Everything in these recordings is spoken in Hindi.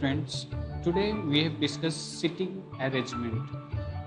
friends, today we have discussed sitting arrangement.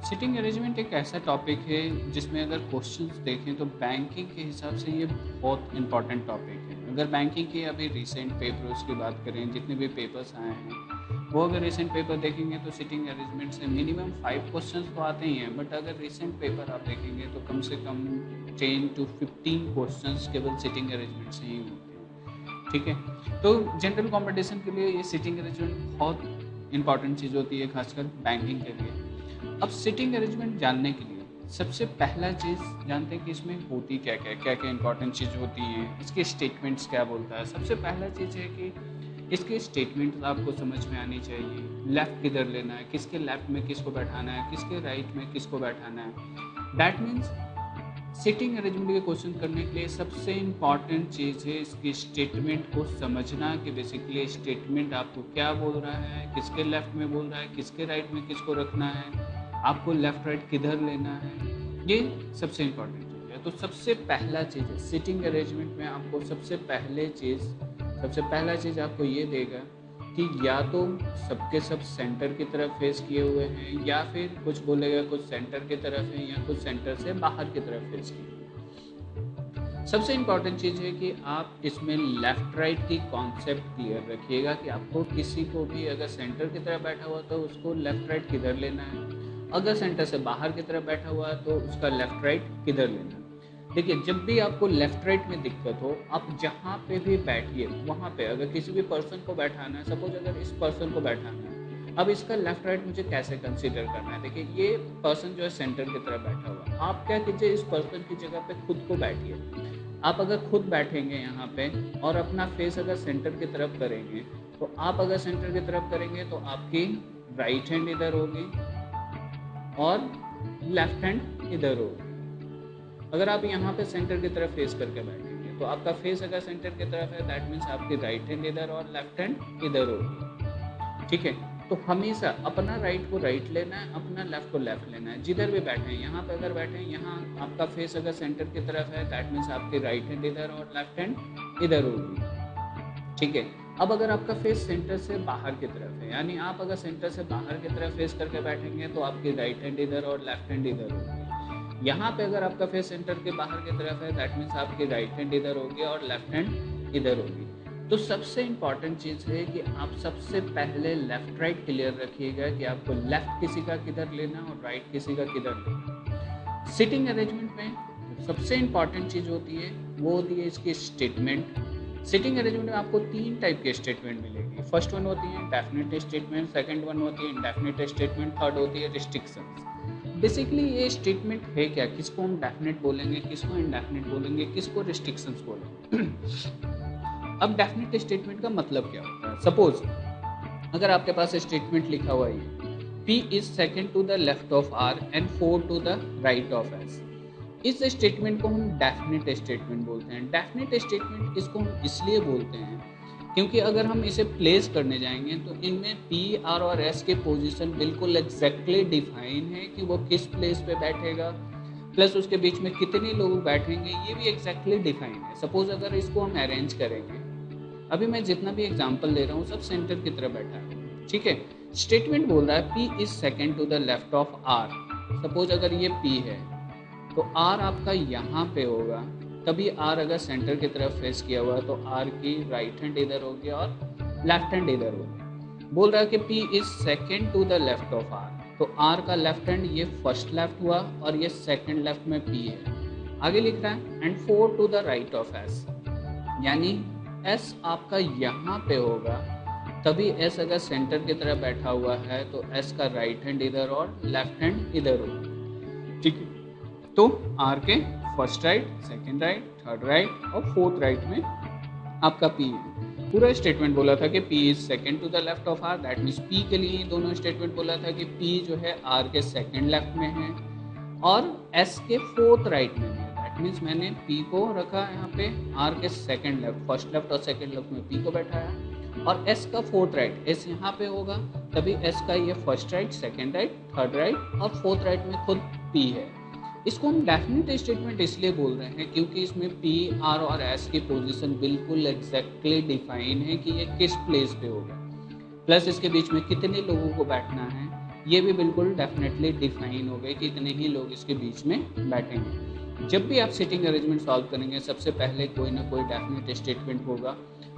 Sitting arrangement एक ऐसा टॉपिक है जिसमें अगर क्वेश्चंस देखें तो बैंकिंग के हिसाब से ये बहुत इंपॉर्टेंट टॉपिक है। अगर बैंकिंग के अभी रिसेंट पेपर्स की बात करें, जितने भी पेपर्स आए हैं वो अगर रिसेंट पेपर देखेंगे तो सिटिंग अरेंजमेंट से मिनिमम 5 क्वेश्चंस तो आते ही हैं, बट अगर रिसेंट पेपर आप देखेंगे तो कम से कम 10 to 15 क्वेश्चंस केवल सिटिंग अरेंजमेंट से ही होते हैं। ठीक है, तो जनरल कॉम्पिटिशन के लिए ये सिटिंग अरेंजमेंट बहुत इंपॉर्टेंट चीज़ होती है, खासकर बैंकिंग के लिए। अब सिटिंग अरेंजमेंट जानने के लिए सबसे पहला चीज़ जानते हैं कि इसमें होती क्या क्या इंपॉर्टेंट चीज़ होती हैं, इसके स्टेटमेंट्स क्या बोलता है। सबसे पहला चीज़ है कि इसके स्टेटमेंट्स आपको समझ में आनी चाहिए। लेफ़्ट किधर लेना है, किसके लेफ़्ट में किसको बैठाना है, किसके राइट में किसको बैठाना है। दैट मीन्स सिटिंग अरेंजमेंट के क्वेश्चन करने के लिए सबसे इम्पॉर्टेंट चीज़ है इसकी स्टेटमेंट को समझना, कि बेसिकली स्टेटमेंट आपको क्या बोल रहा है, किसके लेफ़्ट में बोल रहा है, किसके राइट में किसको रखना है, आपको लेफ़्ट राइट किधर लेना है। ये सबसे इम्पॉर्टेंट चीज़ है। तो सबसे पहला चीज़ है सिटिंग अरेंजमेंट में आपको सबसे पहला चीज़ आपको ये देगा कि या तो सबके सब सेंटर की तरफ फेस किए हुए हैं, या फिर कुछ बोलेगा कुछ सेंटर की तरफ है, या कुछ सेंटर से बाहर की तरफ फेस किए। सबसे इम्पॉर्टेंट चीज़ है कि आप इसमें लेफ़्ट राइट की कॉन्सेप्ट क्लियर रखिएगा कि आपको किसी को भी अगर सेंटर की तरफ बैठा हुआ तो उसको लेफ़्ट राइट किधर लेना है, अगर सेंटर से बाहर की तरफ बैठा हुआ है तो उसका लेफ़्ट राइट किधर लेना है। देखिए, जब भी आपको लेफ़्ट राइट में दिक्कत हो, आप जहाँ पे भी बैठिए वहाँ पे अगर किसी भी पर्सन को बैठाना है, सपोज अगर इस पर्सन को बैठाना है, अब इसका लेफ़्ट राइट मुझे कैसे कंसीडर करना है। देखिए, ये पर्सन जो है सेंटर की तरफ बैठा हुआ है, आप क्या कीजिए, इस पर्सन की जगह पे खुद को बैठिए। आप अगर खुद बैठेंगे यहाँ पे और अपना फेस अगर सेंटर की तरफ करेंगे, तो आप अगर सेंटर की तरफ करेंगे तो आपकी राइट हैंड इधर होगी और लेफ्ट हैंड इधर होगी। अगर आप यहाँ पे सेंटर की तरफ फेस करके बैठेंगे तो आपका फेस अगर सेंटर की तरफ है, दैट मीन्स आपकी राइट हैंड इधर और लेफ्ट हैंड इधर होगी। ठीक है, तो हमेशा अपना राइट को राइट लेना है, अपना लेफ्ट को लेफ्ट लेना है। जिधर भी बैठे हैं, यहाँ पे अगर बैठे हैं, यहाँ आपका फेस अगर सेंटर की तरफ है, दैट मीन्स आपकी राइट हैंड इधर और लेफ्ट हैंड इधर होगी। ठीक है, अब अगर आपका फेस सेंटर से बाहर की तरफ है, यानी आप अगर सेंटर से बाहर की तरफ फेस करके बैठेंगे तो आपकी राइट हैंड इधर और लेफ्ट हैंड इधर होगी। यहाँ पे अगर आपका फेस सेंटर के बाहर की तरफ है, दैट मीन्स आपकी राइट हैंड इधर होगी और लेफ्ट हैंड इधर होगी। तो सबसे इम्पॉर्टेंट चीज़ है कि आप सबसे पहले लेफ्ट राइट क्लियर रखिएगा कि आपको लेफ्ट किसी का किधर लेना और राइट किसी का किधर लेना। सिटिंग अरेंजमेंट में सबसे इम्पॉर्टेंट चीज़ होती है वो होती है इसकी स्टेटमेंट। सिटिंग अरेंजमेंट में आपको 3 टाइप के स्टेटमेंट मिलेगी। फर्स्ट वन होती है डेफिनेट स्टेटमेंट, सेकंड वन होती है इंडेफिनेट स्टेटमेंट, थर्ड होती है रिस्ट्रिक्शंस। बेसिकली ये स्टेटमेंट है क्या, किसको हम डेफिनेट बोलेंगे, किसको इंडेफिनेट बोलेंगे, किसको रिस्ट्रिक्शंस बोलेंगे। अब डेफिनेट स्टेटमेंट का मतलब क्या होता है। सपोज अगर आपके पास स्टेटमेंट लिखा हुआ है P is second to the left of R and 4 to the right of S, इस स्टेटमेंट को हम डेफिनेट स्टेटमेंट बोलते हैं। डेफिनेट स्टेटमेंट इसको हम इसलिए बोलते हैं क्योंकि अगर हम इसे प्लेस करने जाएंगे तो इनमें P, R और S के पोजीशन बिल्कुल एग्जैक्टली डिफाइन है कि वो किस प्लेस पे बैठेगा, प्लस उसके बीच में कितने लोग बैठेंगे ये भी एग्जैक्टली डिफाइन है। सपोज अगर इसको हम अरेंज करेंगे, अभी मैं जितना भी एग्जाम्पल दे रहा हूँ सब सेंटर की तरफ बैठा है। ठीक है, स्टेटमेंट बोल रहा है P is second to the left of R। Suppose अगर ये P है तो R आपका यहाँ पे होगा, तभी R अगर सेंटर की तरफ फेस किया हुआ है तो R की राइट हैंड इधर होगी और लेफ्ट हैंड इधर होगी। बोल रहा है कि P is second to the left of R, तो R का लेफ्ट हैंड ये फर्स्ट लेफ्ट हुआ और ये सेकेंड लेफ्ट में P है। आगे लिख रहा है and 4 to the right of S, यानी S आपका यहाँ पे होगा, तभी S अगर सेंटर की तरफ बैठा हुआ है तो S का राइट हैंड इधर और लेफ्ट हैंड इधर होगा। ठीक है, तो R के first right, second right, third right और फोर्थ राइट में आपका P है। पूरा स्टेटमेंट बोला था कि P is second to the left of R, that means P के लिए दोनों स्टेटमेंट बोला था कि P जो है R के सेकंड लेफ्ट में है और S के फोर्थ राइट में है। दैट मीन्स मैंने P को रखा यहाँ पे, R के सेकंड लेफ्ट, फर्स्ट लेफ्ट और सेकंड लेफ्ट में P को बैठाया और S का फोर्थ राइट, S यहाँ पे होगा, तभी S का ये first right, second right, third right और फोर्थ राइट में खुद P है। इसको हम डेफिनेट स्टेटमेंट इसलिए बोल रहे हैं क्योंकि इसमें P, R और S की पोजीशन बिल्कुल एग्जैक्टली डिफाइन है कि ये किस प्लेस पे होगा। प्लस इसके बीच में कितने लोगों को बैठना है, ये भी बिल्कुल डेफिनेटली डिफाइन हो गए कि इतने ही लोग इसके बीच में बैठेंगे। जब भी आप सिटिंग अरेंजमेंट सॉल्व करेंगे सबसे पहले कोई ना कोई डेफिनेट स्टेटमेंट होगा,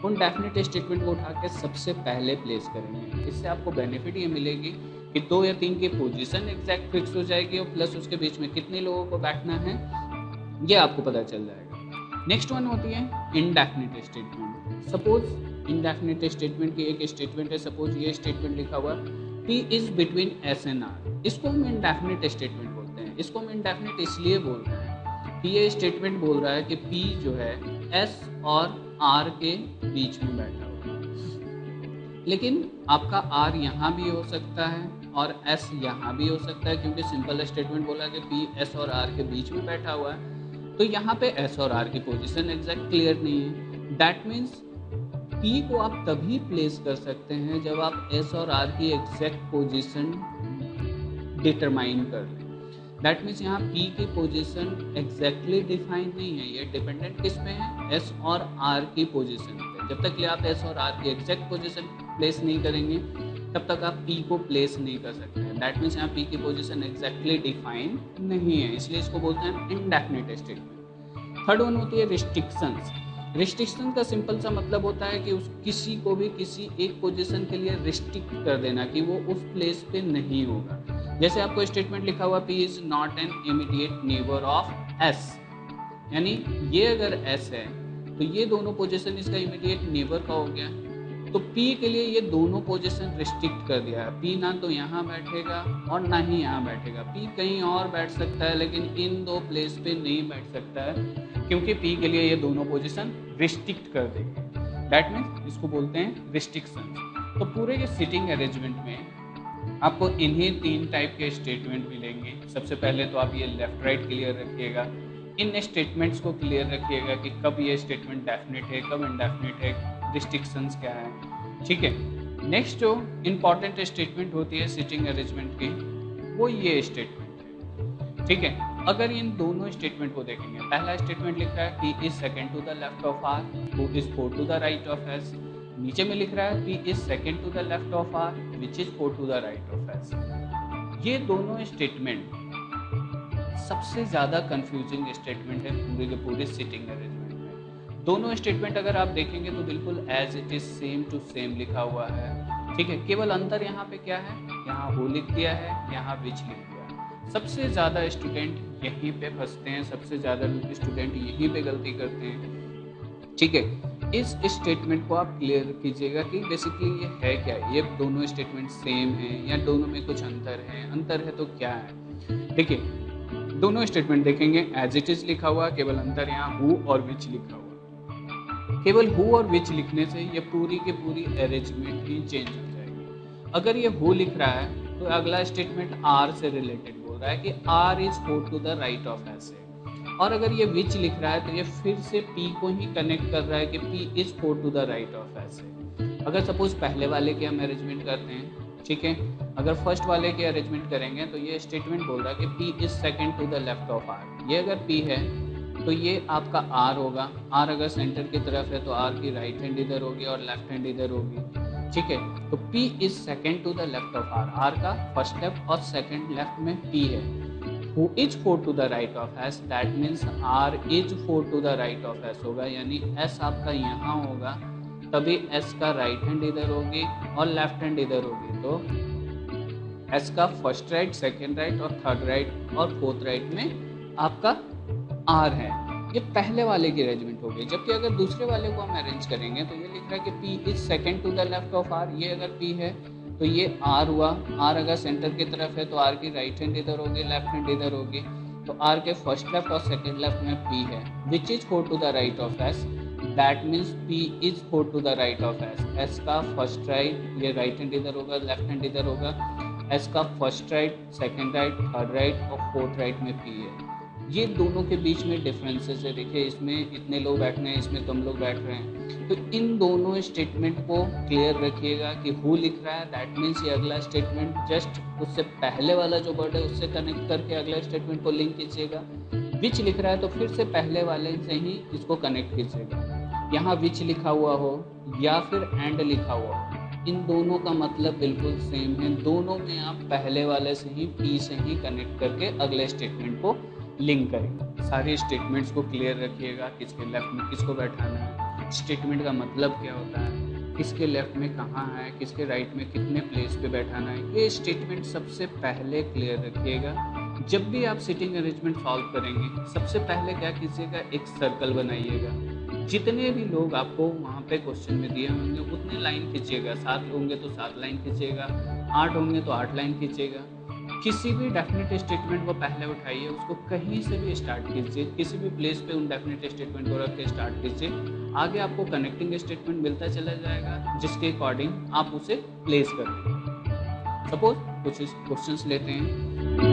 उन डेफिनेट स्टेटमेंट को उठा के सबसे पहले प्लेस करेंगे। इससे आपको बेनिफिट ये मिलेगी कि 2 या 3 की पोजीशन एग्जैक्ट फिक्स हो जाएगी और प्लस उसके बीच में कितने लोगों को बैठना है ये आपको पता चल जाएगा। नेक्स्ट वन होती है indefinite statement. Suppose indefinite statement की एक स्टेटमेंट है, सपोज ये स्टेटमेंट लिखा हुआ P is between S and R, इसको हम इनडेफिनिट स्टेटमेंट बोलते हैं। इसको हम इनडेफिनिट इसलिए बोल रहे हैं कि ये स्टेटमेंट बोल रहा है कि P जो है S और R के बीच में बैठा हुआ है, लेकिन आपका R यहाँ भी हो सकता है और S यहाँ भी हो सकता है, क्योंकि सिंपल स्टेटमेंट बोला कि P S और R के बीच में बैठा हुआ है, तो यहाँ पे S और R की पोजीशन एग्जैक्ट क्लियर नहीं है। दैट मीन्स P को आप तभी प्लेस कर सकते हैं जब आप S और R की एग्जैक्ट पोजीशन डिटरमाइन कर लें। दैट मीन्स यहाँ P की पोजीशन एग्जैक्टली डिफाइन नहीं है, ये डिपेंडेंट किस पे है, S और R की पोजीशन पे। जब तक कि आप S और R की एग्जैक्ट पोजीशन प्लेस नहीं करेंगे तब तक आप P को प्लेस नहीं कर सकते हैं। दैट मीन्स यहाँ P की पोजीशन एग्जैक्टली डिफाइन नहीं है, इसलिए इसको बोलते हैं इनडेफिनिट स्टेटमेंट। थर्ड वन होती है रिस्ट्रिक्शंस। रिस्ट्रिक्शन का सिंपल सा मतलब होता है कि किसी को भी किसी एक पोजीशन के लिए रिस्ट्रिक्ट कर देना कि वो उस प्लेस पे नहीं होगा। जैसे आपको स्टेटमेंट लिखा हुआ P is not an immediate neighbour of S, यानी ये अगर S है तो ये दोनों पोजीशन इसका इमीडिएट नेबर का हो गया, तो P के लिए ये दोनों पोजीशन रिस्ट्रिक्ट कर दिया है। P ना तो यहाँ बैठेगा और ना ही यहाँ बैठेगा, P कहीं और बैठ सकता है लेकिन इन दो प्लेस पे नहीं बैठ सकता है, क्योंकि P के लिए ये दोनों पोजीशन रिस्ट्रिक्ट कर देंगे। दैट मीन्स इसको बोलते हैं रिस्ट्रिक्शन। तो पूरे के सिटिंग अरेंजमेंट में आपको इन्हीं 3 टाइप के स्टेटमेंट मिलेंगे। सबसे पहले तो आप ये लेफ्ट राइट क्लियर रखिएगा, इन स्टेटमेंट्स को क्लियर रखिएगा कि कब ये स्टेटमेंट डेफिनेट है, कब इनडेफिनेट है, रिस्ट्रिक्शंस क्या है, ठीक है। नेक्स्ट जो इंपॉर्टेंट स्टेटमेंट होती है सिटिंग अरेंजमेंट की, वो ये स्टेटमेंट है, ठीक है। अगर इन दोनों स्टेटमेंट को देखेंगे, पहला स्टेटमेंट लिख रहा है P is second to the left of R, who is fourth to the right of S। नीचे में लिख रहा है P is second to the left of R, which is fourth to the right of S। ये दोनों स्टेटमेंट सबसे ज़्यादा कंफ्यूजिंग स्टेटमेंट है पूरे के पूरे सिटिंग अरेंजमेंट में। दोनों स्टेटमेंट अगर आप देखेंगे तो बिल्कुल as it is same to same लिखा हुआ है, ठीक है। केवल अंतर यहाँ पे क्या है, यहाँ हो लिख दिया है, यहाँ विच लिख दिया है। सबसे ज़्यादा स्टूडेंट यहीं पे फंसते हैं, सबसे ज़्यादा स्टूडेंट यहीं पे गलती करते हैं, ठीक है। इस स्टेटमेंट को आप क्लियर कीजिएगा कि बेसिकली ये है क्या, ये दोनों स्टेटमेंट सेम है या दोनों में कुछ अंतर है, अंतर है तो क्या है। देखिए दोनों स्टेटमेंट देखेंगे एज इट इज लिखा हुआ, केवल अंतर यहाँ हु और विच लिखा हुआ। केवल हु और विच लिखने से ये पूरी की पूरी अरेंजमेंट ही चेंज हो जाएगी। अगर ये हु लिख रहा है तो अगला स्टेटमेंट आर से रिलेटेड बोल रहा है कि R is fourth to the right of S है, और अगर ये विच लिख रहा है तो ये फिर से पी को ही कनेक्ट कर रहा है कि P is fourth to the right of S है। अगर सपोज पहले वाले के हम अरेंजमेंट करते हैं, ठीक है, अगर फर्स्ट वाले के अरेंजमेंट करेंगे तो ये स्टेटमेंट बोल रहा है कि P is second to the left of R। ये अगर P है तो ये आपका R होगा, R अगर सेंटर की तरफ है तो R की राइट हैंड इधर होगी और लेफ्ट हैंड इधर होगी, ठीक है। तो P is second to the left of R, R का फर्स्ट लेफ्ट और सेकंड लेफ्ट में P है। Who is fourth to the right of S, that means R is fourth to the right of S होगा, यानी S आपका यहाँ होगा, तभी S का राइट हैंड इधर होगी और लेफ्ट हैंड इधर होगी, तो S का फर्स्ट राइट, सेकंड राइट और थर्ड राइट और फोर्थ राइट में आपका R है। ये पहले वाले की अरेंजमेंट हो गई। जबकि अगर दूसरे वाले को हम अरेंज करेंगे तो ये लिख रहा है कि P is second to the left of R। ये अगर P है तो ये R हुआ, R अगर सेंटर की तरफ है तो R की राइट हैंड इधर होगी, लेफ्ट हैंड इधर होगी, तो R के फर्स्ट लेफ्ट और सेकंड लेफ्ट में P है, which is fourth to the right of S, that means P is fourth to the right of S। S का फर्स्ट राइट, ये राइट हैंड इधर होगा, लेफ्ट हैंड इधर होगा, S का first right, second right, third right और फोर्थ राइट में P है। ये दोनों के बीच में डिफरेंसेस है। देखिए इसमें इतने लोग बैठ रहे हैं, इसमें कम लोग बैठ रहे हैं, तो इन दोनों स्टेटमेंट को क्लियर रखिएगा कि हु लिख रहा है, दैट मीन्स ये अगला स्टेटमेंट जस्ट उससे पहले वाला जो वर्ड है उससे कनेक्ट करके अगला स्टेटमेंट को लिंक कीजिएगा। विच लिख रहा है तो फिर से पहले वाले से ही इसको कनेक्ट कीजिएगा। यहाँ विच लिखा हुआ हो या फिर एंड लिखा हुआ हो, इन दोनों का मतलब बिल्कुल सेम है, दोनों में आप पहले वाले से ही पी से ही कनेक्ट करके अगले स्टेटमेंट को लिंक करेंगे। सारे स्टेटमेंट्स को क्लियर रखिएगा, किसके लेफ्ट में किसको बैठाना है, स्टेटमेंट का मतलब क्या होता है, किसके लेफ्ट में कहाँ है, किसके राइट में कितने प्लेस पे बैठाना है, ये स्टेटमेंट सबसे पहले क्लियर रखिएगा। जब भी आप सिटिंग अरेंजमेंट सॉल्व करेंगे, सबसे पहले क्या कीजिएगा, एक सर्कल बनाइएगा। जितने भी लोग आपको वहाँ पे क्वेश्चन में दिए होंगे उतने लाइन खींचिएगा, 7 होंगे तो 7 लाइन खींचिएगा, 8 होंगे तो 8 लाइन खींचिएगा। किसी भी डेफिनेट स्टेटमेंट को पहले उठाइए, उसको कहीं से भी स्टार्ट कीजिए, किसी भी प्लेस पे उन डेफिनेट स्टेटमेंट को रख के स्टार्ट कीजिए। आगे आपको कनेक्टिंग स्टेटमेंट मिलता चला जाएगा, जिसके अकॉर्डिंग आप उसे प्लेस करेंगे। सपोज कुछ क्वेश्चंस लेते हैं।